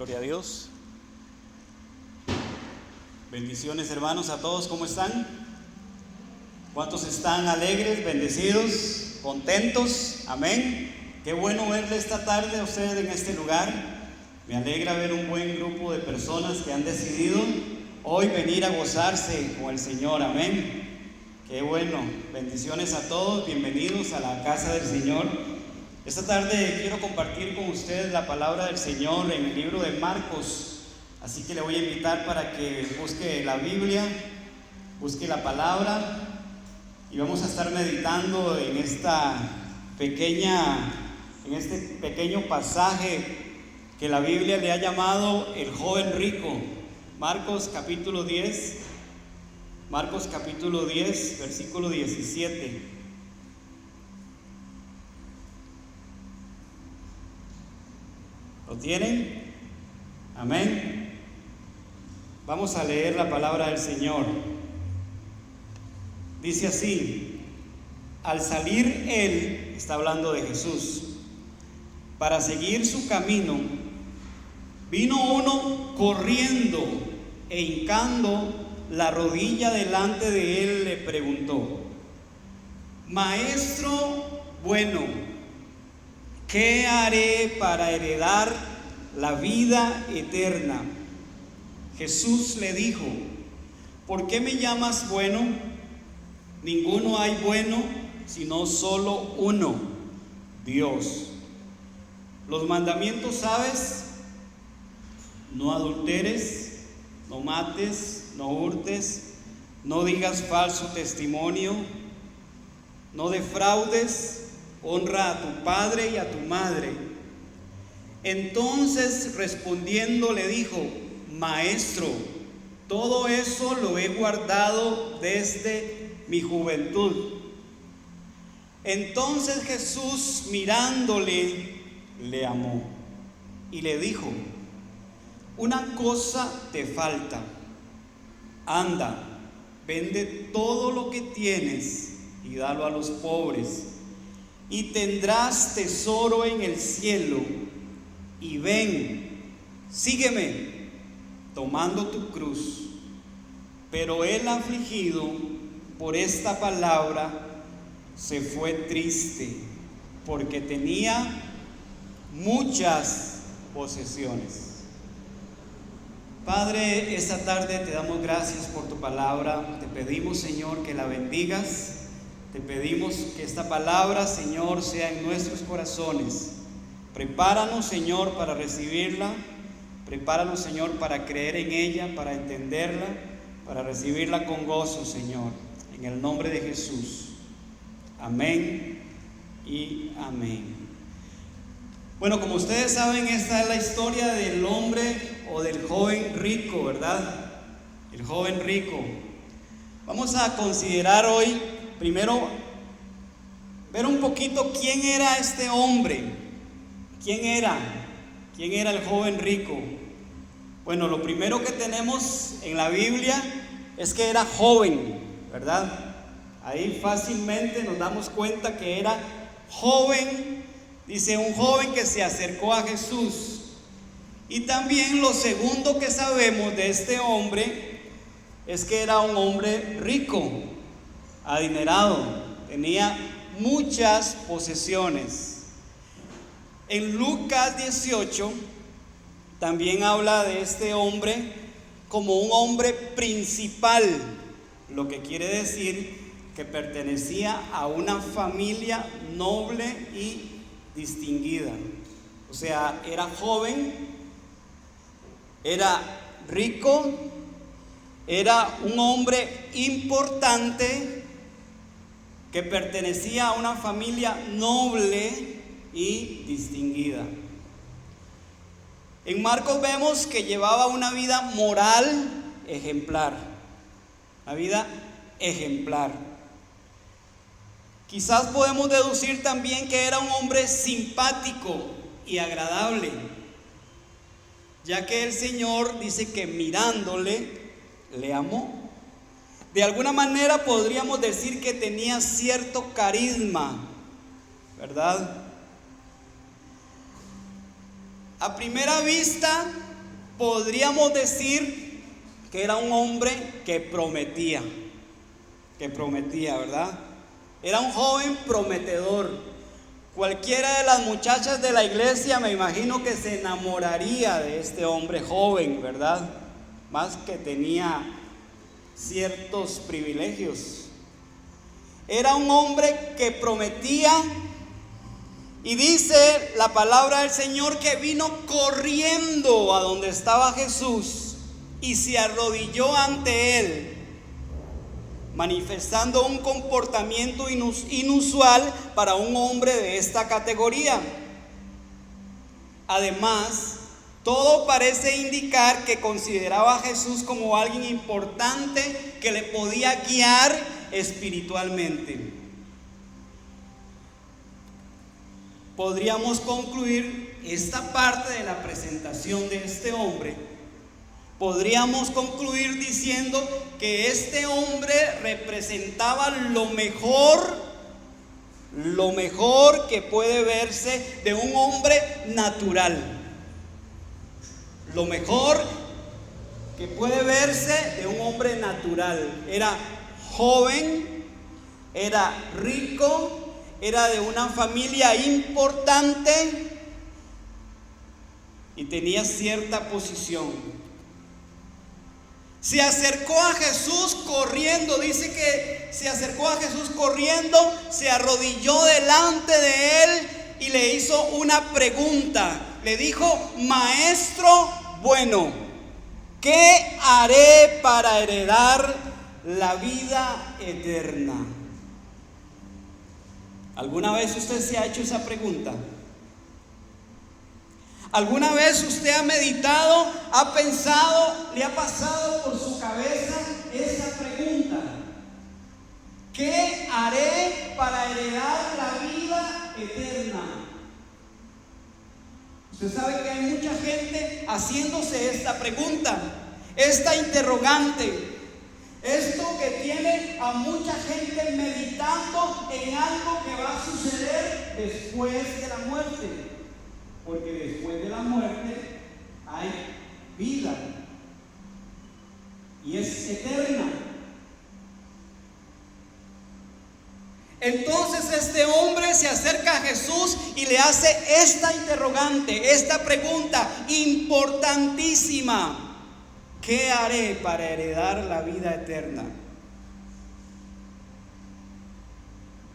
Gloria a Dios. Bendiciones, hermanos, a todos. ¿Cómo están? ¿Cuántos están alegres, bendecidos, contentos? Amén. Qué bueno verle esta tarde a ustedes en este lugar. Me alegra ver un buen grupo de personas que han decidido hoy venir a gozarse con el Señor. Amén. Qué bueno. Bendiciones a todos. Bienvenidos a la casa del Señor. Esta tarde quiero compartir con ustedes la palabra del Señor en el libro de Marcos. Así que le voy a invitar para que busque la Biblia, busque la palabra, y vamos a estar meditando en este pequeño pasaje que la Biblia le ha llamado el joven rico. Marcos capítulo 10, versículo 17. ¿Lo tienen? Amén. Vamos a leer la palabra del Señor. Dice así: al salir él, está hablando de Jesús, para seguir su camino, vino uno corriendo e hincando la rodilla delante de él, le preguntó: Maestro bueno, ¿qué haré para heredar la vida eterna? Jesús le dijo: ¿por qué me llamas bueno? Ninguno hay bueno, sino solo uno, Dios. Los mandamientos, ¿sabes? No adulteres, no mates, no hurtes, no digas falso testimonio, no defraudes, honra a tu padre y a tu madre. Entonces respondiendo le dijo: Maestro, todo eso lo he guardado desde mi juventud. Entonces Jesús, mirándole, le amó y le dijo: una cosa te falta. Anda, vende todo lo que tienes y dalo a los pobres, y tendrás tesoro en el cielo. Y ven, sígueme, tomando tu cruz. Pero él, afligido por esta palabra, se fue triste, porque tenía muchas posesiones. Padre, esta tarde te damos gracias por tu palabra. Te pedimos, Señor, que la bendigas. Te pedimos que esta palabra, Señor, sea en nuestros corazones. Prepáranos, Señor, para recibirla. Prepáranos, Señor, para creer en ella, para entenderla, para recibirla con gozo, Señor. En el nombre de Jesús. Amén y amén. Bueno, como ustedes saben, esta es la historia del hombre o del joven rico, ¿verdad? El joven rico. Vamos a considerar hoy, primero, ver un poquito quién era este hombre. ¿Quién era el joven rico? Bueno, lo primero que tenemos en la Biblia es que era joven, ¿verdad? Ahí fácilmente nos damos cuenta que era joven. Dice, un joven que se acercó a Jesús. Y también lo segundo que sabemos de este hombre es que era un hombre rico, adinerado, tenía muchas posesiones. En Lucas 18 también habla de este hombre como un hombre principal, lo que quiere decir que pertenecía a una familia noble y distinguida. O sea, era joven, era rico, era un hombre importante que pertenecía a una familia noble y distinguida. En Marcos vemos que llevaba una vida moral ejemplar. Una vida ejemplar. Quizás podemos deducir también que era un hombre simpático y agradable, ya que el Señor dice que mirándole, le amó. De alguna manera podríamos decir que tenía cierto carisma, ¿verdad? A primera vista Podríamos decir que era un hombre que prometía, ¿verdad? Era un joven prometedor. Cualquiera de las muchachas de la iglesia me imagino que se enamoraría de este hombre joven, ¿verdad? Más que tenía ciertos privilegios. Era un hombre que prometía, y dice la palabra del Señor que vino corriendo a donde estaba Jesús y se arrodilló ante él, manifestando un comportamiento inusual para un hombre de esta categoría. Además, todo parece indicar que consideraba a Jesús como alguien importante que le podía guiar espiritualmente. Podríamos concluir esta parte de la presentación de este hombre. Podríamos concluir diciendo que este hombre representaba lo mejor que puede verse de un hombre natural. Lo mejor que puede verse de un hombre natural. Era joven, era rico, era de una familia importante y tenía cierta posición. Se acercó a Jesús corriendo, dice que se acercó a Jesús corriendo, se arrodilló delante de él y le hizo una pregunta. Le dijo: Maestro bueno, ¿qué haré para heredar la vida eterna? ¿Alguna vez usted se ha hecho esa pregunta? ¿Alguna vez usted ha meditado, ha pensado, le ha pasado por su cabeza esa pregunta? ¿Qué haré para heredar la vida eterna? Usted sabe que hay mucha gente haciéndose esta pregunta, esta interrogante. Esto que tiene a mucha gente meditando en algo que va a suceder después de la muerte. Porque después de la muerte hay vida y es eterna. Entonces este hombre se acerca a Jesús y le hace esta interrogante, esta pregunta importantísima: ¿qué haré para heredar la vida eterna?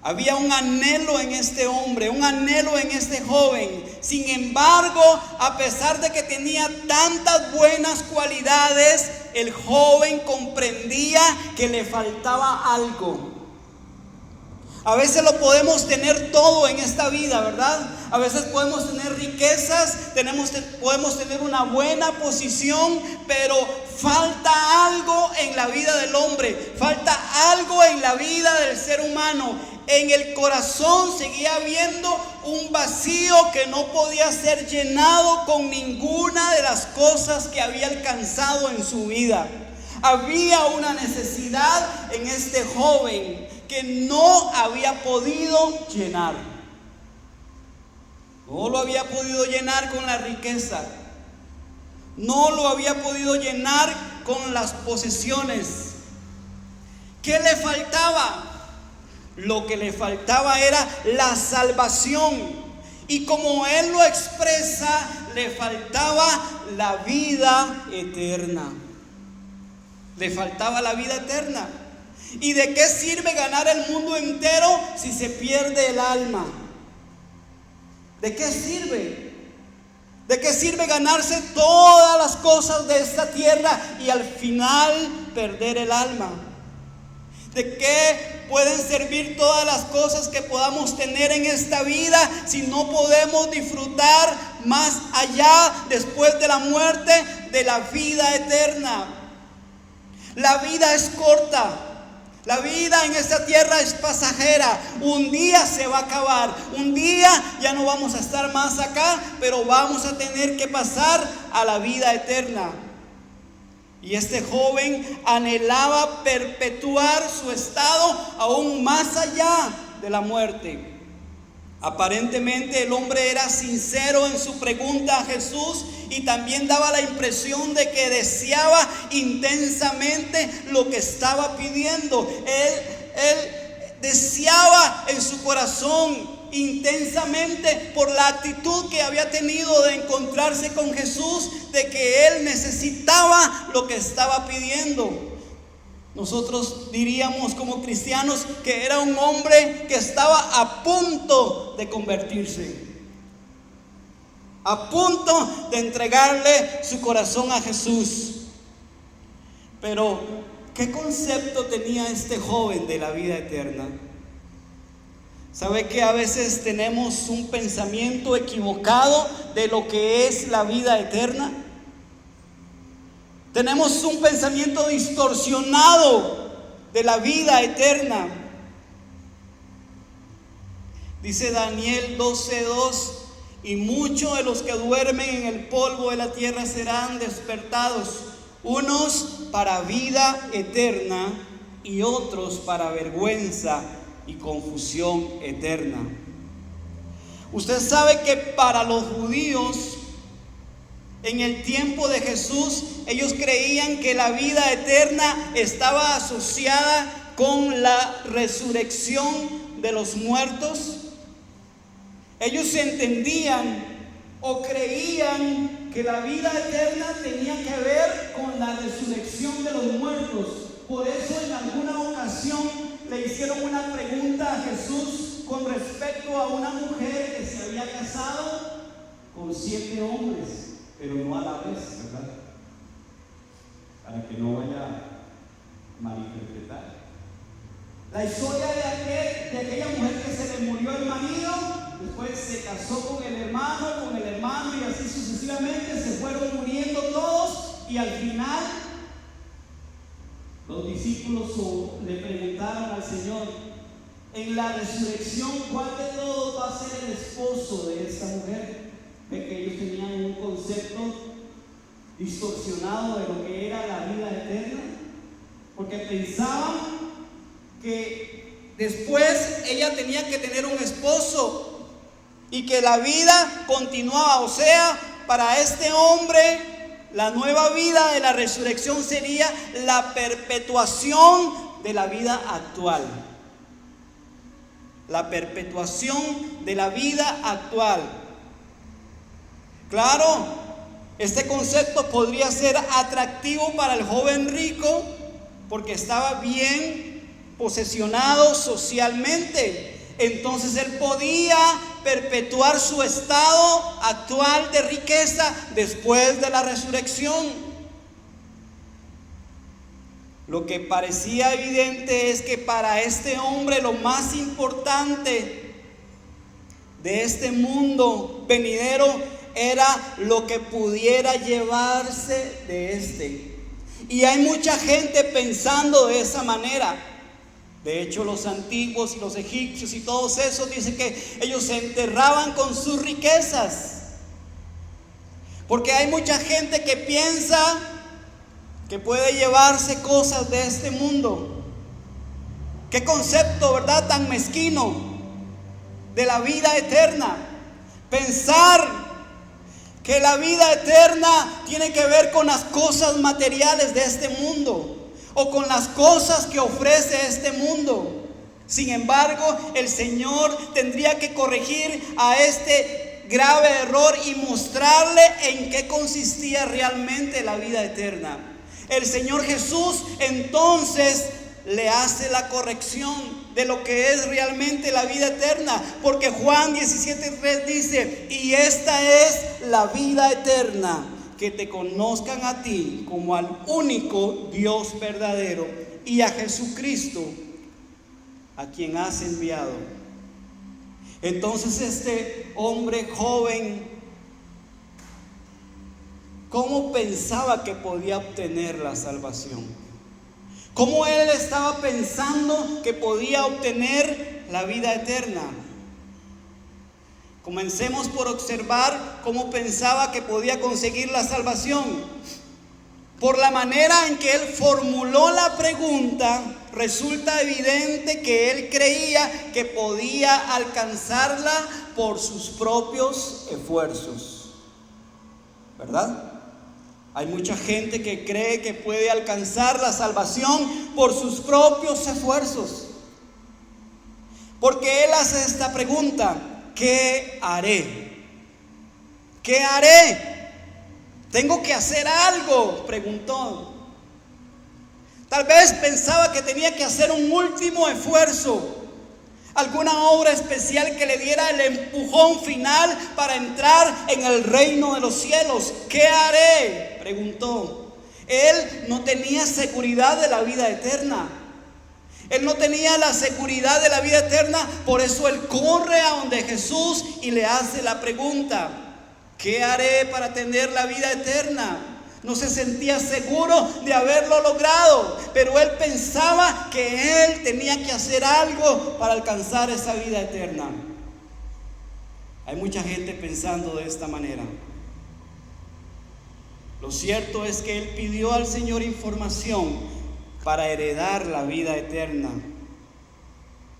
Había un anhelo en este hombre, un anhelo en este joven. Sin embargo, a pesar de que tenía tantas buenas cualidades, el joven comprendía que le faltaba algo. A veces lo podemos tener todo en esta vida, ¿verdad? A veces podemos tener riquezas, podemos tener una buena posición, pero falta algo en la vida del hombre, falta algo en la vida del ser humano. En el corazón seguía habiendo un vacío que no podía ser llenado con ninguna de las cosas que había alcanzado en su vida. Había una necesidad en este joven que no había podido llenar. No lo había podido llenar con la riqueza. No lo había podido llenar con las posesiones. ¿Qué le faltaba? Lo que le faltaba era la salvación. Y como él lo expresa, le faltaba la vida eterna. Le faltaba la vida eterna. ¿Y de qué sirve ganar el mundo entero si se pierde el alma? ¿De qué sirve? ¿De qué sirve ganarse todas las cosas de esta tierra y al final perder el alma? ¿De qué pueden servir todas las cosas que podamos tener en esta vida si no podemos disfrutar más allá, después de la muerte, de la vida eterna? La vida es corta. La vida en esta tierra es pasajera. Un día se va a acabar. Un día ya no vamos a estar más acá, pero vamos a tener que pasar a la vida eterna. Y este joven anhelaba perpetuar su estado aún más allá de la muerte. Aparentemente el hombre era sincero en su pregunta a Jesús y también daba la impresión de que deseaba intensamente lo que estaba pidiendo. Él deseaba en su corazón intensamente, por la actitud que había tenido de encontrarse con Jesús, de que él necesitaba lo que estaba pidiendo. Nosotros diríamos como cristianos que era un hombre que estaba a punto de convertirse, a punto de entregarle su corazón a Jesús. Pero, ¿qué concepto tenía este joven de la vida eterna? ¿Sabe que a veces tenemos un pensamiento equivocado de lo que es la vida eterna? Tenemos un pensamiento distorsionado de la vida eterna. Dice Daniel 12:2: y muchos de los que duermen en el polvo de la tierra serán despertados, unos para vida eterna y otros para vergüenza y confusión eterna. Usted sabe que para los judíos, en el tiempo de Jesús, ellos creían que la vida eterna estaba asociada con la resurrección de los muertos. Ellos entendían o creían que la vida eterna tenía que ver con la resurrección de los muertos. Por eso en alguna ocasión le hicieron una pregunta a Jesús con respecto a una mujer que se había casado con 7 hombres, pero no a la vez, ¿verdad? Para que no vaya a malinterpretar. La historia de aquella mujer que se le murió el marido, después se casó con el hermano y así sucesivamente se fueron muriendo todos, y al final los discípulos le preguntaron al Señor: en la resurrección, ¿cuál de todos va a ser el esposo de esta mujer? De que ellos tenían un concepto distorsionado de lo que era la vida eterna, porque pensaban que después ella tenía que tener un esposo y que la vida continuaba. O sea, para este hombre, la nueva vida de la resurrección sería la perpetuación de la vida actual. La perpetuación de la vida actual. Claro, este concepto podría ser atractivo para el joven rico porque estaba bien posesionado socialmente. Entonces él podía perpetuar su estado actual de riqueza después de la resurrección. Lo que parecía evidente es que para este hombre lo más importante de este mundo venidero era lo que pudiera llevarse de este. Y hay mucha gente pensando de esa manera. De hecho, los antiguos y los egipcios y todos esos dicen que ellos se enterraban con sus riquezas. Porque hay mucha gente que piensa que puede llevarse cosas de este mundo. Qué concepto, ¿verdad?, tan mezquino de la vida eterna. Pensar que la vida eterna tiene que ver con las cosas materiales de este mundo o con las cosas que ofrece este mundo. Sin embargo, el Señor tendría que corregir a este grave error y mostrarle en qué consistía realmente la vida eterna. El Señor Jesús entonces le hace la corrección de lo que es realmente la vida eterna, porque Juan 17:3 dice: y esta es la vida eterna, que te conozcan a ti como al único Dios verdadero y a Jesucristo a quien has enviado. Entonces este hombre joven, ¿cómo pensaba que podía obtener la salvación? ¿Cómo él estaba pensando que podía obtener la vida eterna? Comencemos por observar cómo pensaba que podía conseguir la salvación. Por la manera en que él formuló la pregunta, resulta evidente que él creía que podía alcanzarla por sus propios esfuerzos, ¿verdad? Hay mucha gente que cree que puede alcanzar la salvación por sus propios esfuerzos. Porque él hace esta pregunta: ¿qué haré? ¿Qué haré? Tengo que hacer algo, preguntó. Tal vez pensaba que tenía que hacer un último esfuerzo, alguna obra especial que le diera el empujón final para entrar en el reino de los cielos. ¿Qué haré?, preguntó. Él no tenía seguridad de la vida eterna. Él no tenía la seguridad de la vida eterna, por eso él corre a donde Jesús y le hace la pregunta: ¿qué haré para tener la vida eterna? No se sentía seguro de haberlo logrado, pero él pensaba que él tenía que hacer algo para alcanzar esa vida eterna. Hay mucha gente pensando de esta manera. Lo cierto es que él pidió al Señor información para heredar la vida eterna.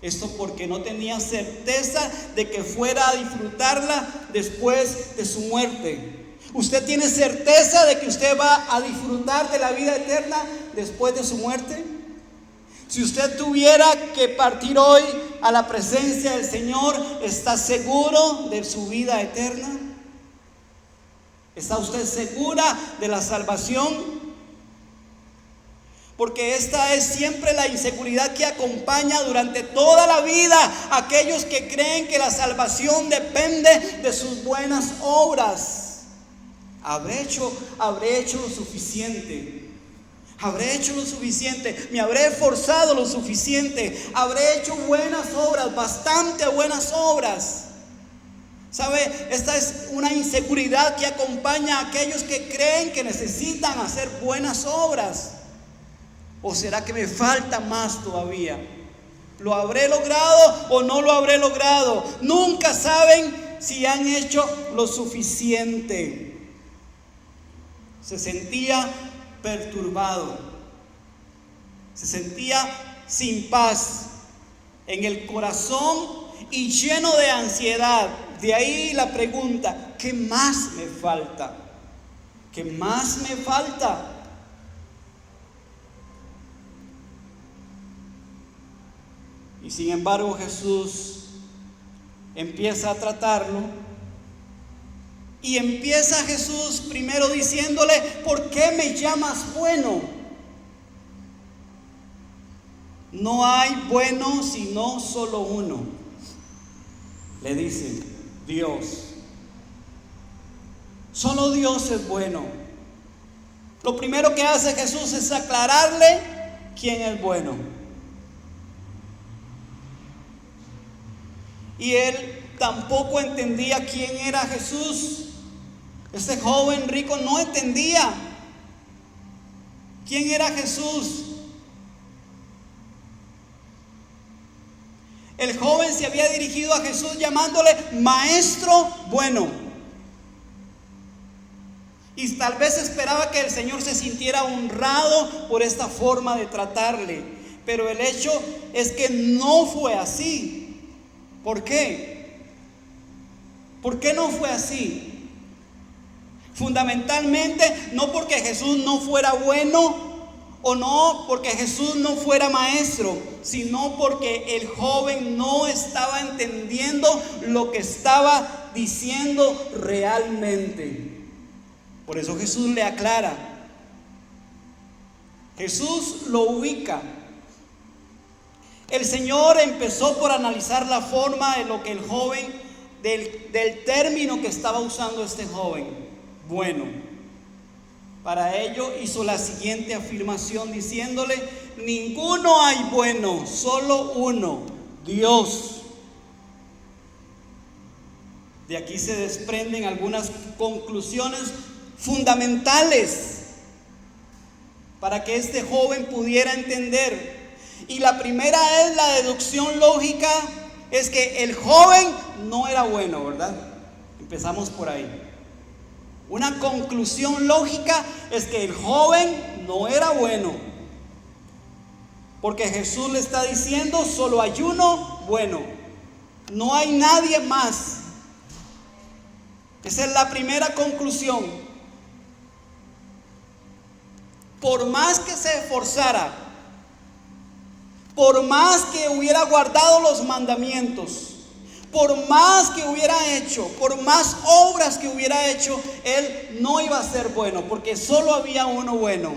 Esto porque no tenía certeza de que fuera a disfrutarla después de su muerte. ¿Usted tiene certeza de que usted va a disfrutar de la vida eterna después de su muerte? Si usted tuviera que partir hoy a la presencia del Señor, ¿está seguro de su vida eterna? ¿Está usted segura de la salvación? Porque esta es siempre la inseguridad que acompaña durante toda la vida a aquellos que creen que la salvación depende de sus buenas obras. ¿Habré hecho lo suficiente? ¿Habré hecho lo suficiente? ¿Me habré esforzado lo suficiente? ¿Habré hecho buenas obras, bastante buenas obras? ¿Sabe? Esta es una inseguridad que acompaña a aquellos que creen que necesitan hacer buenas obras. ¿O será que me falta más todavía? ¿Lo habré logrado o no lo habré logrado? Nunca saben si han hecho lo suficiente. Se sentía perturbado, se sentía sin paz en el corazón y lleno de ansiedad. De ahí la pregunta: ¿qué más me falta? ¿Qué más me falta? Y sin embargo Jesús empieza a tratarlo. Y empieza Jesús primero diciéndole: ¿por qué me llamas bueno? No hay bueno sino solo uno. Le dice: Dios. Solo Dios es bueno. Lo primero que hace Jesús es aclararle quién es bueno. Y él tampoco entendía quién era Jesús. Este joven rico no entendía quién era Jesús. El joven se había dirigido a Jesús llamándole maestro bueno. Y tal vez esperaba que el Señor se sintiera honrado por esta forma de tratarle. Pero el hecho es que no fue así. ¿Por qué? ¿Por qué no fue así? Fundamentalmente, no porque Jesús no fuera bueno o no porque Jesús no fuera maestro, sino porque el joven no estaba entendiendo lo que estaba diciendo realmente. Por eso Jesús le aclara. Jesús lo ubica. El Señor empezó por analizar la forma de lo que el joven, del término que estaba usando este joven. Bueno, para ello hizo la siguiente afirmación diciéndole: ninguno hay bueno, solo uno, Dios. De aquí se desprenden algunas conclusiones fundamentales para que este joven pudiera entender. Y la primera es la deducción lógica, es que el joven no era bueno, ¿verdad? Empezamos por ahí. Una conclusión lógica es que el joven no era bueno. Porque Jesús le está diciendo, solo hay uno bueno, no hay nadie más. Esa es la primera conclusión. Por más que se esforzara, por más que hubiera guardado los mandamientos, por más que hubiera hecho, por más obras que hubiera hecho, él no iba a ser bueno, porque solo había uno bueno.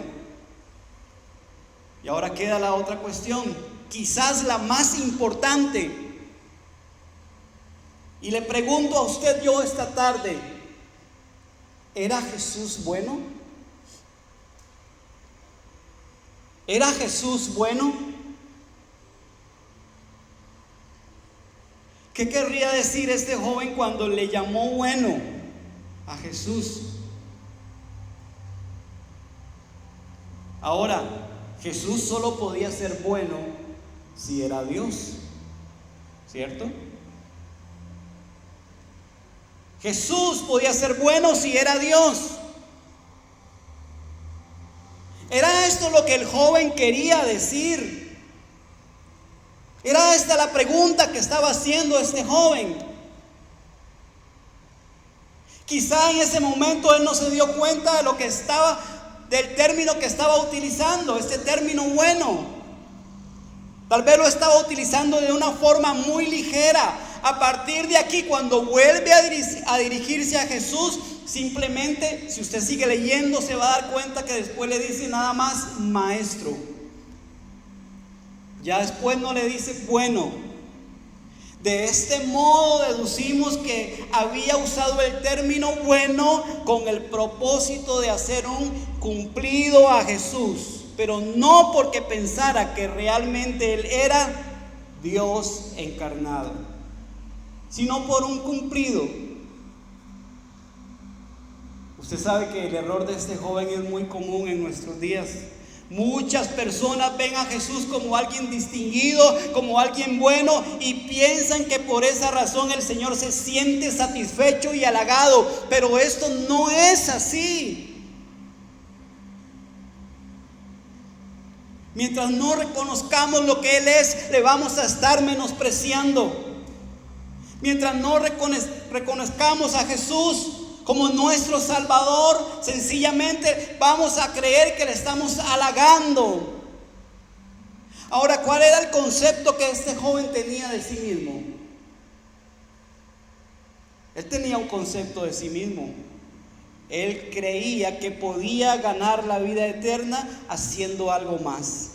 Y ahora queda la otra cuestión, quizás la más importante. Y le pregunto a usted yo esta tarde, ¿era Jesús bueno? ¿Era Jesús bueno? ¿Qué querría decir este joven cuando le llamó bueno a Jesús? Ahora, Jesús solo podía ser bueno si era Dios, ¿cierto? Jesús podía ser bueno si era Dios. ¿Era esto lo que el joven quería decir? ¿Era esta la pregunta que estaba haciendo este joven? Quizá en ese momento él no se dio cuenta de lo que estaba, del término que estaba utilizando, este término bueno. Tal vez lo estaba utilizando de una forma muy ligera. A partir de aquí, cuando vuelve a dirigirse a Jesús, simplemente, si usted sigue leyendo, se va a dar cuenta que después le dice nada más maestro. Ya después no le dice bueno. De este modo deducimos que había usado el término bueno con el propósito de hacer un cumplido a Jesús, pero no porque pensara que realmente él era Dios encarnado, sino por un cumplido. Usted sabe que el error de este joven es muy común en nuestros días. Muchas personas ven a Jesús como alguien distinguido, como alguien bueno, y piensan que por esa razón el Señor se siente satisfecho y halagado, pero esto no es así. Mientras no reconozcamos lo que Él es, le vamos a estar menospreciando. Mientras no reconozcamos a Jesús como nuestro Salvador, sencillamente vamos a creer que le estamos halagando. Ahora, ¿cuál era el concepto que este joven tenía de sí mismo? Él tenía un concepto de sí mismo. Él creía que podía ganar la vida eterna haciendo algo más.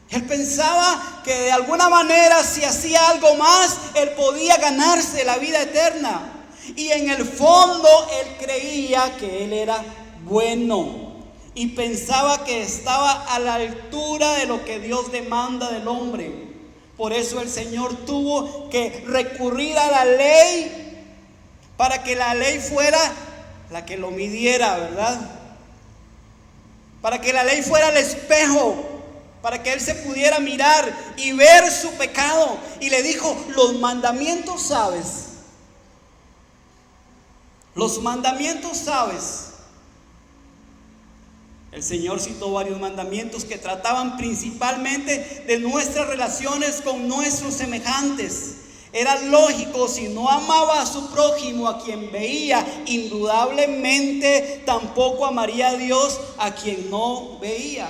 Él pensaba que de alguna manera, si hacía algo más, él podía ganarse la vida eterna. Y en el fondo él creía que él era bueno y pensaba que estaba a la altura de lo que Dios demanda del hombre. Por eso el Señor tuvo que recurrir a la ley para que la ley fuera la que lo midiera, ¿verdad? Para que la ley fuera el espejo, para que él se pudiera mirar y ver su pecado. Y le dijo, los mandamientos sabes. Los mandamientos sabes. El Señor citó varios mandamientos que trataban principalmente de nuestras relaciones con nuestros semejantes. Era lógico, si no amaba a su prójimo, a quien veía, indudablemente tampoco amaría a Dios, a quien no veía.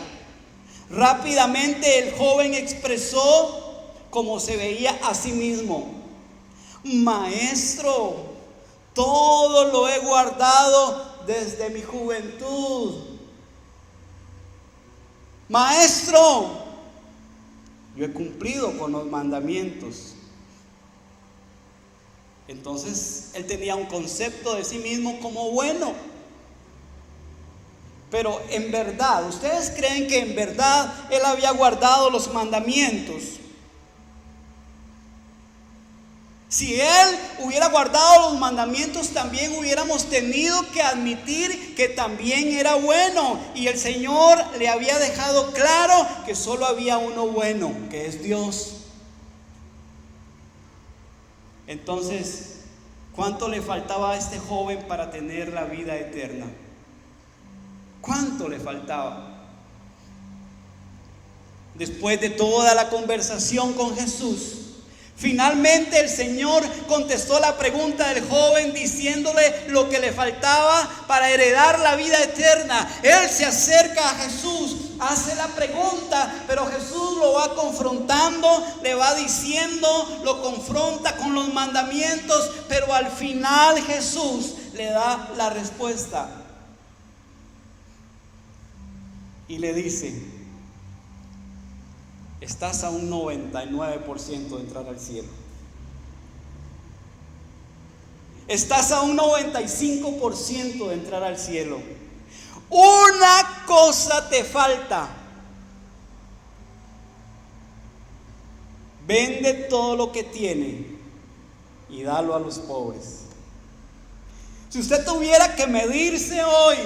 Rápidamente el joven expresó cómo se veía a sí mismo. Maestro, todo lo he guardado desde mi juventud. Maestro, yo he cumplido con los mandamientos. Entonces él tenía un concepto de sí mismo como bueno. Pero en verdad, ¿ustedes creen que en verdad él había guardado los mandamientos? Si él hubiera guardado los mandamientos, también hubiéramos tenido que admitir que también era bueno. Y el Señor le había dejado claro que solo había uno bueno, que es Dios. Entonces, ¿cuánto le faltaba a este joven para tener la vida eterna? ¿Cuánto le faltaba? Después de toda la conversación con Jesús, finalmente el Señor contestó la pregunta del joven diciéndole lo que le faltaba para heredar la vida eterna. Él se acerca a Jesús, hace la pregunta, pero Jesús lo va confrontando, le va diciendo, lo confronta con los mandamientos, pero al final Jesús le da la respuesta y le dice: estás a un 99% de entrar al cielo. Estás a un 95% de entrar al cielo. Una cosa te falta. Vende todo lo que tiene y dalo a los pobres. Si usted tuviera que medirse hoy,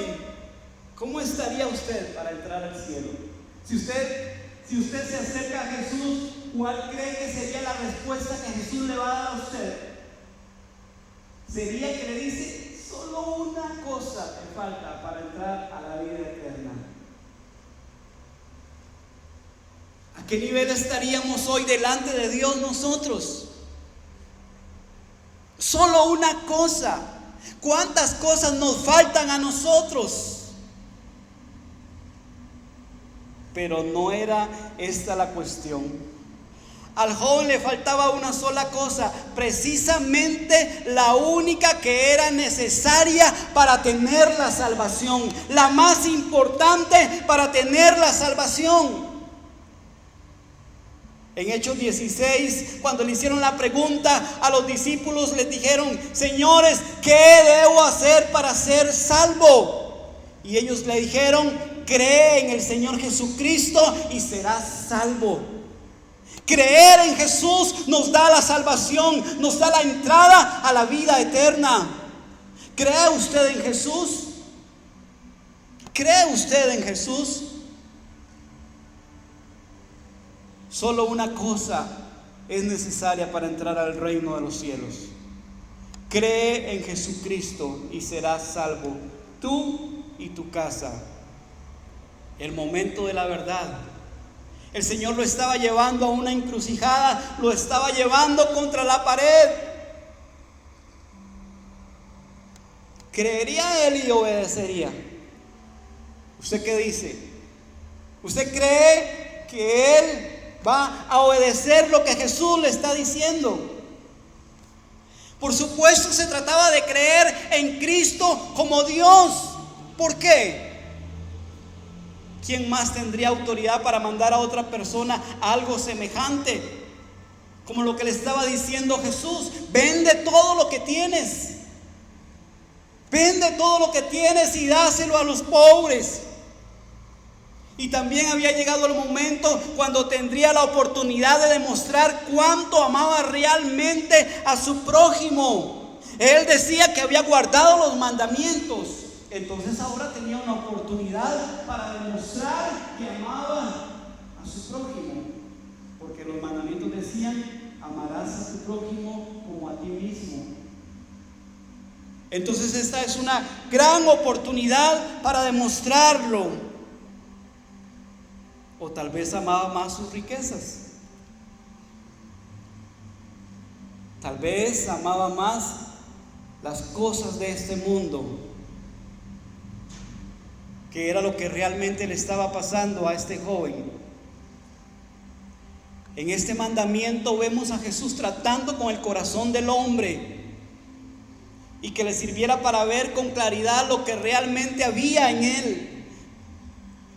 ¿cómo estaría usted para entrar al cielo? Si usted se acerca a Jesús, ¿cuál cree que sería la respuesta que Jesús le va a dar a usted? Sería que le dice: solo una cosa te falta para entrar a la vida eterna. ¿A qué nivel estaríamos hoy delante de Dios nosotros? Solo una cosa. ¿Cuántas cosas nos faltan a nosotros? Pero no era esta la cuestión. Al joven le faltaba una sola cosa, precisamente la única que era necesaria para tener la salvación, la más importante para tener la salvación. En Hechos 16, cuando le hicieron la pregunta a los discípulos, les dijeron: señores, ¿qué debo hacer para ser salvo? Y ellos le dijeron: cree en el Señor Jesucristo y serás salvo. Creer en Jesús nos da la salvación, nos da la entrada a la vida eterna. ¿Cree usted en Jesús? ¿Cree usted en Jesús? Solo una cosa es necesaria para entrar al reino de los cielos. Cree en Jesucristo y serás salvo, tú y tu casa. El momento de la verdad. El Señor lo estaba llevando a una encrucijada, lo estaba llevando contra la pared. ¿Creería él y obedecería? ¿Usted qué dice? ¿Usted cree que él va a obedecer lo que Jesús le está diciendo? Por supuesto, se trataba de creer en Cristo como Dios. ¿Por qué? ¿Quién más tendría autoridad para mandar a otra persona algo semejante? Como lo que le estaba diciendo Jesús: vende todo lo que tienes. Vende todo lo que tienes y dáselo a los pobres. Y también había llegado el momento cuando tendría la oportunidad de demostrar cuánto amaba realmente a su prójimo. Él decía que había guardado los mandamientos. Entonces ahora tenía una oportunidad para demostrar que amaba a su prójimo, porque los mandamientos decían: amarás a tu prójimo como a ti mismo. Entonces esta es una gran oportunidad para demostrarlo. O tal vez amaba más sus riquezas, tal vez amaba más las cosas de este mundo, que era lo que realmente le estaba pasando a este joven. En este mandamiento vemos a Jesús tratando con el corazón del hombre y que le sirviera para ver con claridad lo que realmente había en él.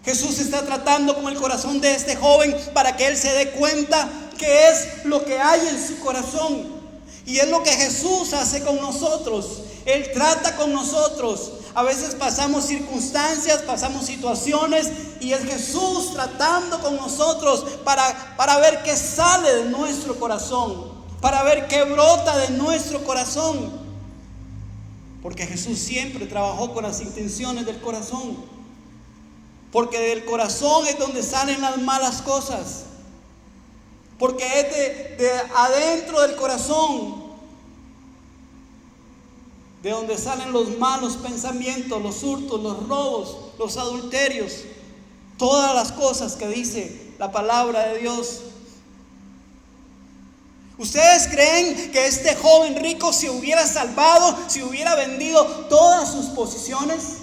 Jesús está tratando con el corazón de este joven para que él se dé cuenta qué es lo que hay en su corazón. Y es lo que Jesús hace con nosotros. Él trata con nosotros. A veces pasamos circunstancias, pasamos situaciones, y es Jesús tratando con nosotros para ver qué sale de nuestro corazón, para ver qué brota de nuestro corazón. Porque Jesús siempre trabajó con las intenciones del corazón. Porque del corazón es donde salen las malas cosas. Porque es de adentro del corazón de donde salen los malos pensamientos, los hurtos, los robos, los adulterios, todas las cosas que dice la palabra de Dios. ¿Ustedes creen que este joven rico se hubiera salvado si hubiera vendido todas sus posesiones?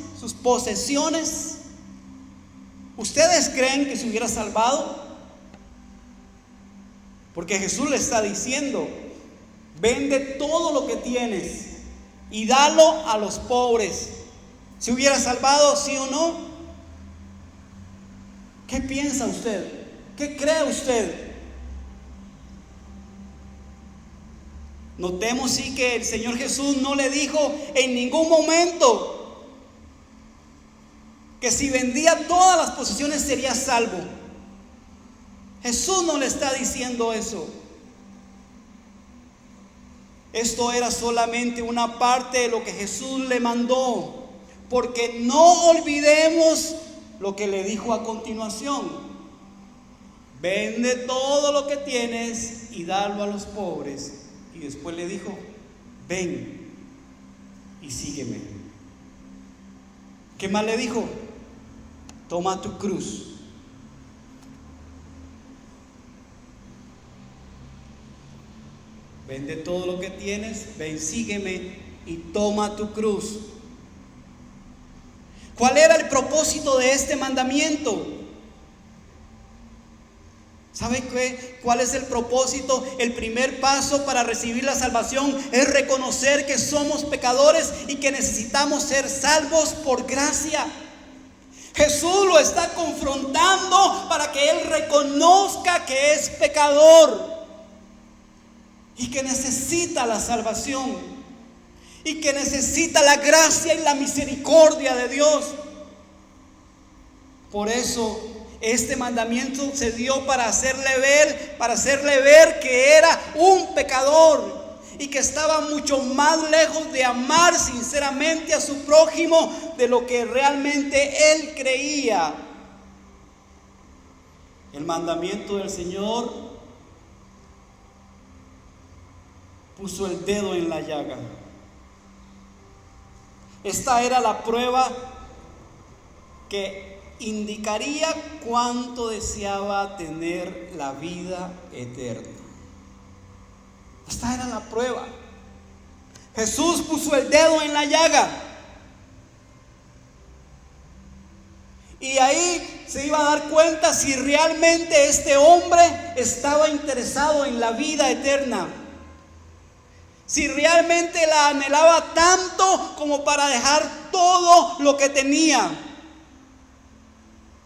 ¿Ustedes creen que se hubiera salvado? Porque Jesús le está diciendo: vende todo lo que tienes y dalo a los pobres. ¿Se hubiera salvado, sí o no? ¿Qué piensa usted? ¿Qué cree usted? Notemos sí que el Señor Jesús no le dijo en ningún momento que si vendía todas las posesiones sería salvo. Jesús no le está diciendo eso. Esto era solamente una parte de lo que Jesús le mandó, porque no olvidemos lo que le dijo a continuación: vende todo lo que tienes y dalo a los pobres. Y después le dijo: ven y sígueme. ¿Qué más le dijo? Toma tu cruz. Vende todo lo que tienes, ven, sígueme y toma tu cruz. ¿Cuál era el propósito de este mandamiento? ¿Sabe cuál es el propósito? El primer paso para recibir la salvación es reconocer que somos pecadores y que necesitamos ser salvos por gracia. Jesús lo está confrontando para que él reconozca que es pecador y que necesita la salvación y que necesita la gracia y la misericordia de Dios. Por eso este mandamiento se dio para hacerle ver que era un pecador y que estaba mucho más lejos de amar sinceramente a su prójimo de lo que realmente él creía. El mandamiento del Señor puso el dedo en la llaga. Esta era la prueba que indicaría cuánto deseaba tener la vida eterna. Esta era la prueba. Jesús puso el dedo en la llaga. Y ahí se iba a dar cuenta si realmente este hombre estaba interesado en la vida eterna. Si realmente la anhelaba tanto como para dejar todo lo que tenía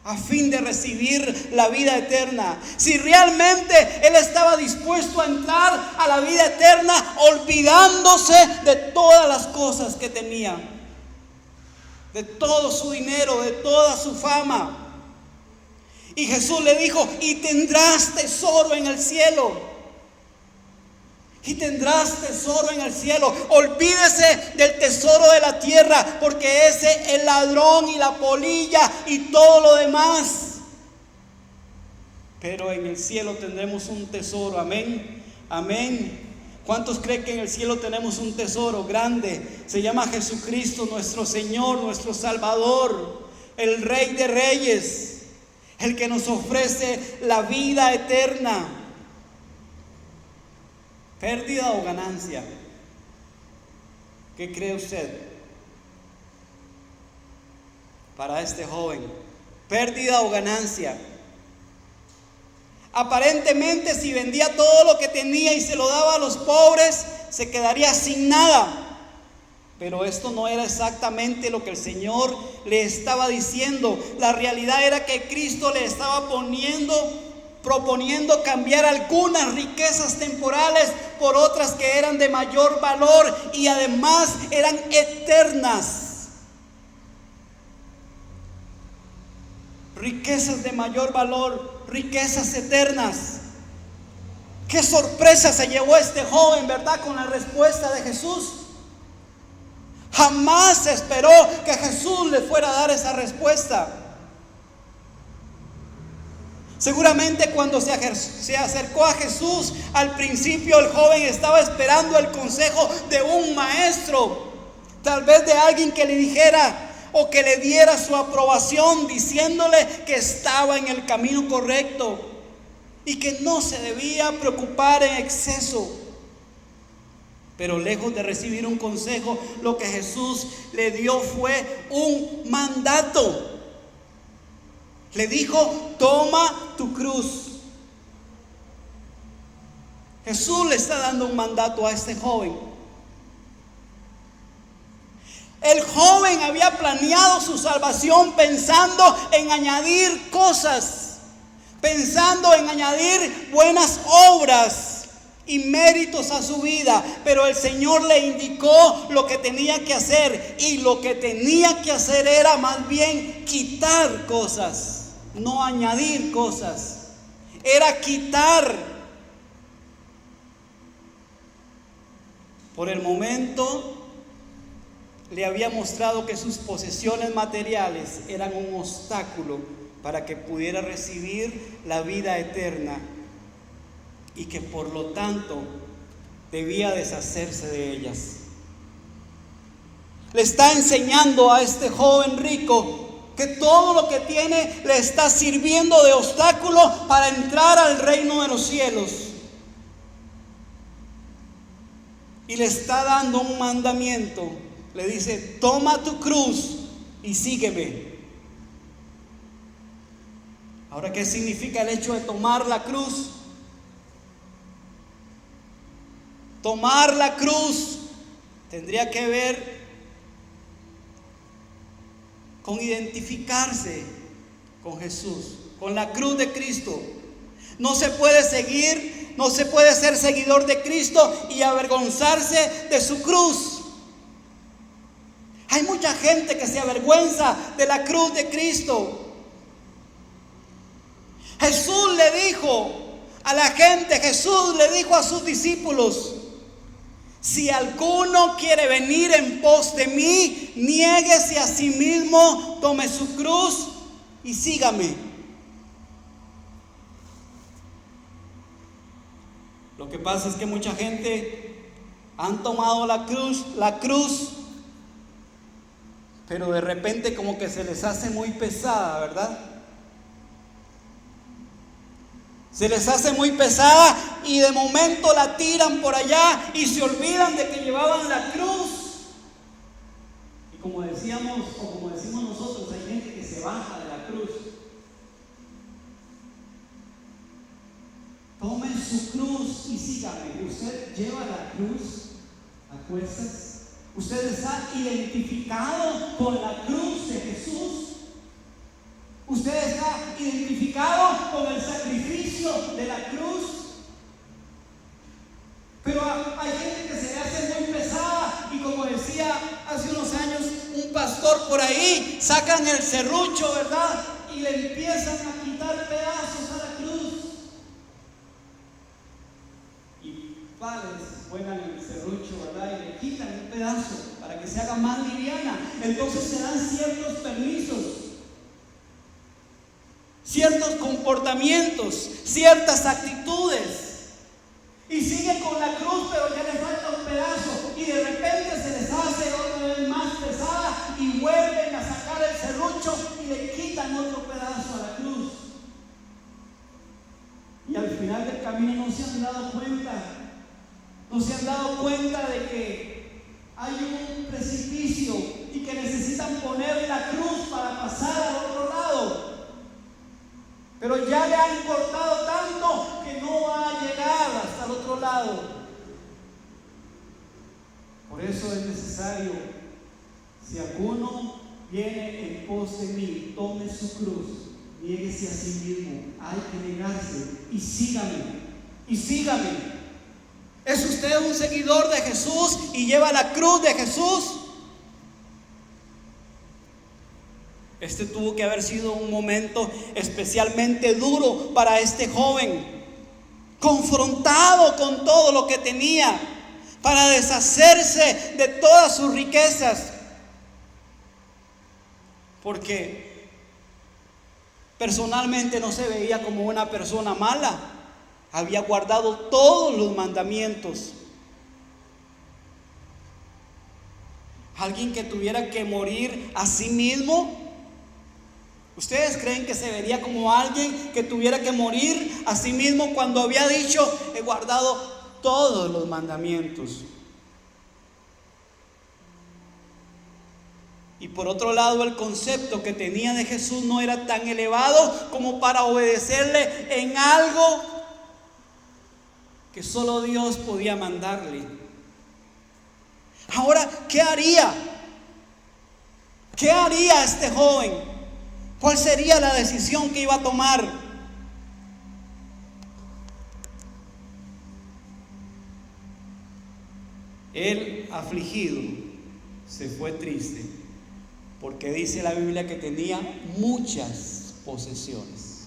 a fin de recibir la vida eterna. Si realmente él estaba dispuesto a entrar a la vida eterna olvidándose de todas las cosas que tenía, de todo su dinero, de toda su fama. Y Jesús le dijo: y tendrás tesoro en el cielo. Y tendrás tesoro en el cielo. Olvídese del tesoro de la tierra, porque ese el ladrón y la polilla y todo lo demás. Pero en el cielo tendremos un tesoro. Amén. Amén. ¿Cuántos creen que en el cielo tenemos un tesoro grande? Se llama Jesucristo, nuestro Señor, nuestro Salvador, el Rey de Reyes, el que nos ofrece la vida eterna. ¿Pérdida o ganancia? ¿Qué cree usted para este joven? ¿Pérdida o ganancia? Aparentemente, si vendía todo lo que tenía y se lo daba a los pobres, se quedaría sin nada. Pero esto no era exactamente lo que el Señor le estaba diciendo. La realidad era que Cristo le estaba proponiendo cambiar algunas riquezas temporales por otras que eran de mayor valor y además eran eternas. Riquezas de mayor valor, riquezas eternas. Qué sorpresa se llevó este joven, ¿verdad?, con la respuesta de Jesús. Jamás esperó que Jesús le fuera a dar esa respuesta. Seguramente cuando se acercó a Jesús, al principio el joven estaba esperando el consejo de un maestro, tal vez de alguien que le dijera o que le diera su aprobación, diciéndole que estaba en el camino correcto. y que no se debía preocupar en exceso. Pero lejos de recibir un consejo, lo que Jesús le dio fue un mandato. Le dijo: toma tu cruz. Jesús le está dando un mandato a este joven. El joven había planeado su salvación pensando en añadir cosas, pensando en añadir buenas obras y méritos a su vida, pero el Señor le indicó lo que tenía que hacer, y lo que tenía que hacer era más bien quitar cosas, no añadir cosas. Era quitar. Por el momento le había mostrado que sus posesiones materiales eran un obstáculo para que pudiera recibir la vida eterna, y que por lo tanto debía deshacerse de ellas. Le está enseñando a este joven rico que todo lo que tiene le está sirviendo de obstáculo para entrar al reino de los cielos. Y le está dando un mandamiento. Le dice: toma tu cruz y sígueme. Ahora, ¿qué significa el hecho de tomar la cruz? Tomar la cruz tendría que ver con identificarse con Jesús, con la cruz de Cristo. No se puede ser seguidor de Cristo y avergonzarse de su cruz. Hay mucha gente que se avergüenza de la cruz de Cristo. Jesús le dijo a la gente, Jesús le dijo a sus discípulos: si alguno quiere venir en pos de mí, niéguese a sí mismo, tome su cruz y sígame. Lo que pasa es que mucha gente han tomado la cruz, pero de repente como que se les hace muy pesada, ¿verdad? Se les hace muy pesada y de momento la tiran por allá y se olvidan de que llevaban la cruz. Y como decíamos, o como decimos nosotros, hay gente que se baja de la cruz. Tome su cruz y sígame. Usted lleva la cruz a cuestas. Usted está identificado con la cruz de Jesús. Usted está identificado con el sacrificio de la cruz. Pero hay gente que se le hace muy pesada, y como decía hace unos años un pastor por ahí, sacan el serrucho, ¿verdad? Y le empiezan a quitar pedazos a la cruz. Y padres juegan el serrucho, ¿verdad? Y le quitan un pedazo para que se haga más liviana. Entonces se dan ciertos permisos, ciertos comportamientos, ciertas actitudes, y siguen con la cruz, pero ya les falta un pedazo, y de repente se les hace otra vez más pesada y vuelven a sacar el serrucho y le quitan otro pedazo a la cruz. Y al final del camino no se han dado cuenta de que hay un precipicio y que necesitan poner la cruz para pasar al otro lado. Pero ya le ha importado tanto que no va a llegar hasta el otro lado. Por eso es necesario: si alguno viene en pos de mí, tome su cruz, niéguese a sí mismo. Hay que negarse y sígame. Y sígame. ¿Es usted un seguidor de Jesús y lleva la cruz de Jesús? Este tuvo que haber sido un momento especialmente duro para este joven, confrontado con todo lo que tenía, para deshacerse de todas sus riquezas, porque personalmente no se veía como una persona mala. Había guardado todos los mandamientos. Alguien que tuviera que morir a sí mismo. ¿Ustedes creen que se vería como alguien que tuviera que morir a sí mismo cuando había dicho: he guardado todos los mandamientos? Y por otro lado, el concepto que tenía de Jesús no era tan elevado como para obedecerle en algo que solo Dios podía mandarle. Ahora, ¿qué haría? ¿Qué haría este joven? ¿Cuál sería la decisión que iba a tomar? Él, afligido, se fue triste, porque dice la Biblia que tenía muchas posesiones.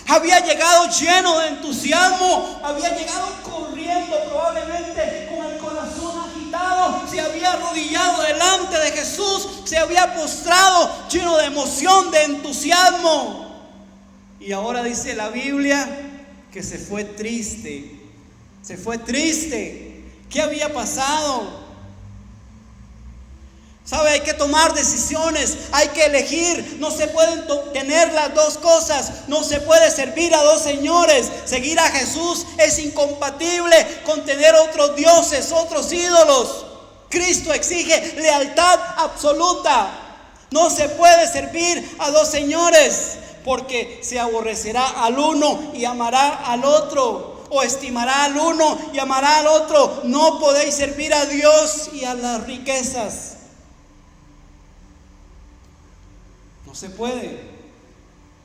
Había llegado lleno de entusiasmo, había llegado corriendo, probablemente con el corazón agitado, se había arrodillado delante de Jesús, se había postrado lleno de emoción, de entusiasmo. Y ahora dice la Biblia que se fue triste. Se fue triste. ¿Qué había pasado? ¿Sabe? Hay que tomar decisiones, hay que elegir. No se pueden tener las dos cosas. No se puede servir a dos señores. Seguir a Jesús es incompatible con tener otros dioses, otros ídolos. Cristo exige lealtad absoluta. No se puede servir a dos señores, porque se aborrecerá al uno y amará al otro, o estimará al uno y amará al otro. No podéis servir a Dios y a las riquezas. No se puede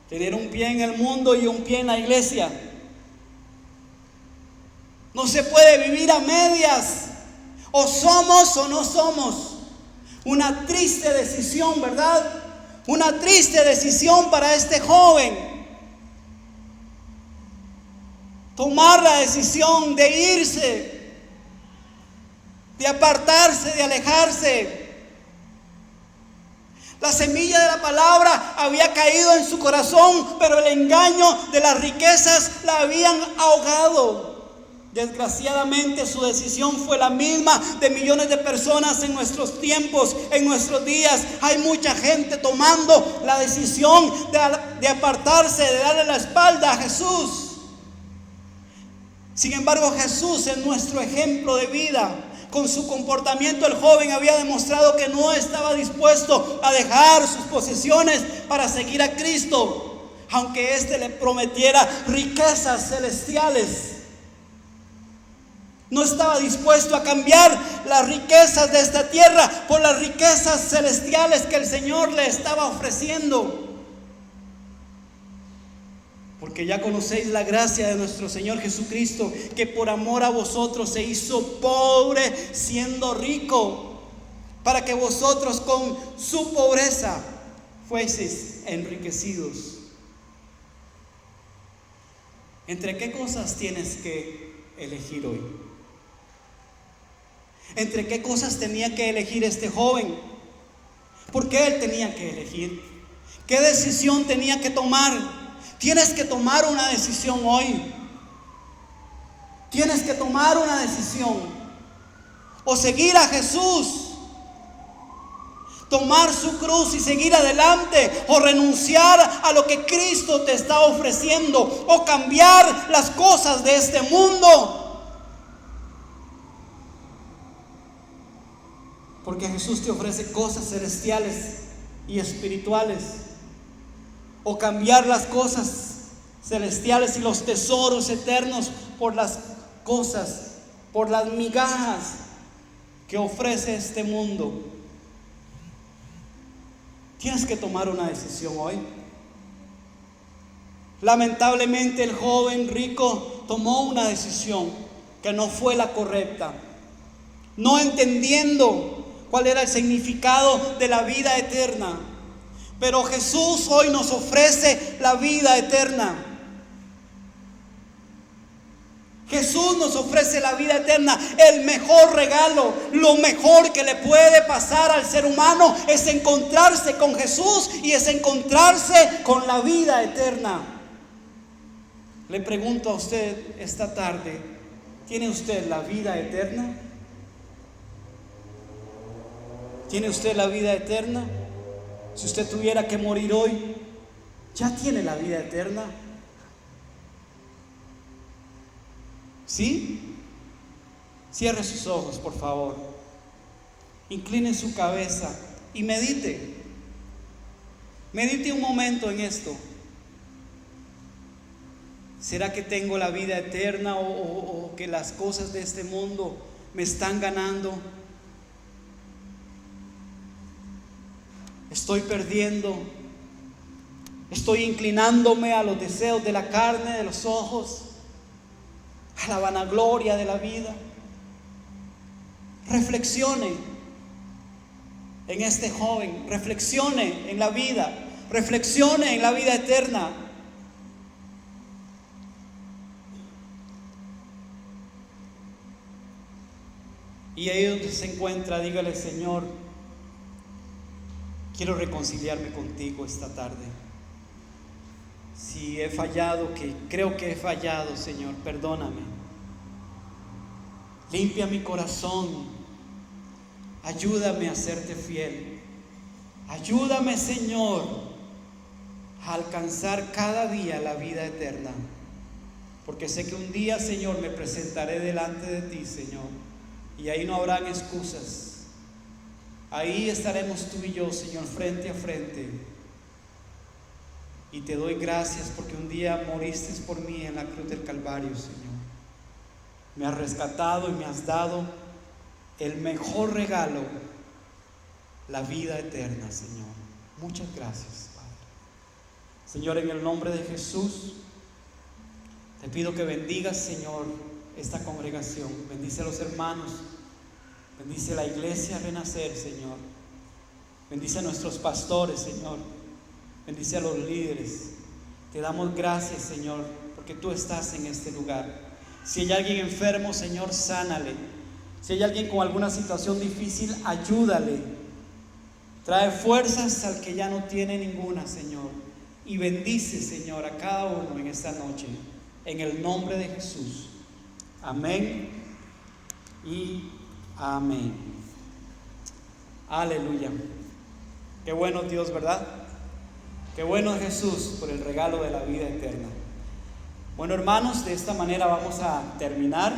tener un pie en el mundo y un pie en la iglesia. No se puede vivir a medias. O somos o no somos. Una triste decisión, ¿verdad? Una triste decisión para este joven. Tomar la decisión de irse, de apartarse, de alejarse. La semilla de la palabra había caído en su corazón, pero el engaño de las riquezas la habían ahogado. Desgraciadamente su decisión fue la misma de millones de personas en nuestros tiempos, en nuestros días. Hay mucha gente tomando la decisión de apartarse, de darle la espalda a Jesús. Sin embargo, Jesús es nuestro ejemplo de vida. Con su comportamiento, el joven había demostrado que no estaba dispuesto a dejar sus posesiones para seguir a Cristo, aunque éste le prometiera riquezas celestiales. No estaba dispuesto a cambiar las riquezas de esta tierra por las riquezas celestiales que el Señor le estaba ofreciendo. Porque ya conocéis la gracia de nuestro Señor Jesucristo, que por amor a vosotros se hizo pobre siendo rico, para que vosotros con su pobreza fueseis enriquecidos. ¿Entre qué cosas tienes que elegir hoy? ¿Entre qué cosas tenía que elegir este joven? ¿Por qué él tenía que elegir? ¿Qué decisión tenía que tomar? Tienes que tomar una decisión hoy. Tienes que tomar una decisión. O seguir a Jesús, tomar su cruz y seguir adelante, o renunciar a lo que Cristo te está ofreciendo, o cambiar las cosas de este mundo. Porque Jesús te ofrece cosas celestiales y espirituales. O cambiar las cosas celestiales y los tesoros eternos por las cosas, por las migajas que ofrece este mundo. Tienes que tomar una decisión hoy. Lamentablemente el joven rico tomó una decisión que no fue la correcta, no entendiendo cuál era el significado de la vida eterna. Pero Jesús hoy nos ofrece la vida eterna. Jesús nos ofrece la vida eterna. El mejor regalo, lo mejor que le puede pasar al ser humano es encontrarse con Jesús y es encontrarse con la vida eterna. Le pregunto a usted esta tarde, ¿tiene usted la vida eterna? ¿Tiene usted la vida eterna? Si usted tuviera que morir hoy, ya tiene la vida eterna. ¿Sí? Cierre sus ojos, por favor. Incline su cabeza y medite. Medite un momento en esto. ¿Será que tengo la vida eterna o que las cosas de este mundo me están ganando? Estoy perdiendo. Estoy inclinándome a los deseos de la carne, de los ojos, a la vanagloria de la vida. Reflexione en este joven, reflexione en la vida, reflexione en la vida eterna. Y ahí donde se encuentra, dígale: Señor, quiero reconciliarme contigo esta tarde. Si he fallado, que creo que he fallado, Señor, perdóname. Limpia mi corazón. Ayúdame a serte fiel. Ayúdame, Señor, a alcanzar cada día la vida eterna. Porque sé que un día, Señor, me presentaré delante de ti, Señor. Y ahí no habrán excusas. Ahí estaremos tú y yo, Señor, frente a frente. Y te doy gracias porque un día moriste por mí en la cruz del Calvario, Señor. Me has rescatado y me has dado el mejor regalo, la vida eterna, Señor. Muchas gracias, Padre. Señor, en el nombre de Jesús, te pido que bendigas, Señor, esta congregación. Bendice a los hermanos. Bendice a la iglesia Renacer, Señor. Bendice a nuestros pastores, Señor. Bendice a los líderes. Te damos gracias, Señor, porque tú estás en este lugar. Si hay alguien enfermo, Señor, sánale. Si hay alguien con alguna situación difícil, ayúdale. Trae fuerzas al que ya no tiene ninguna, Señor. Y bendice, Señor, a cada uno en esta noche. En el nombre de Jesús. Amén y amén. Aleluya. Qué bueno Dios, ¿verdad? Qué bueno Jesús por el regalo de la vida eterna. Bueno, hermanos, de esta manera vamos a terminar.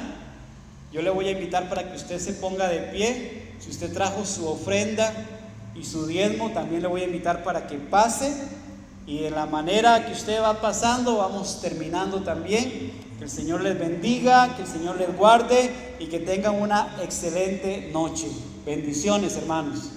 Yo le voy a invitar para que usted se ponga de pie. Si usted trajo su ofrenda y su diezmo, también le voy a invitar para que pase. Y en la manera que usted va pasando, vamos terminando también. Que el Señor les bendiga, que el Señor les guarde y que tengan una excelente noche. Bendiciones, hermanos.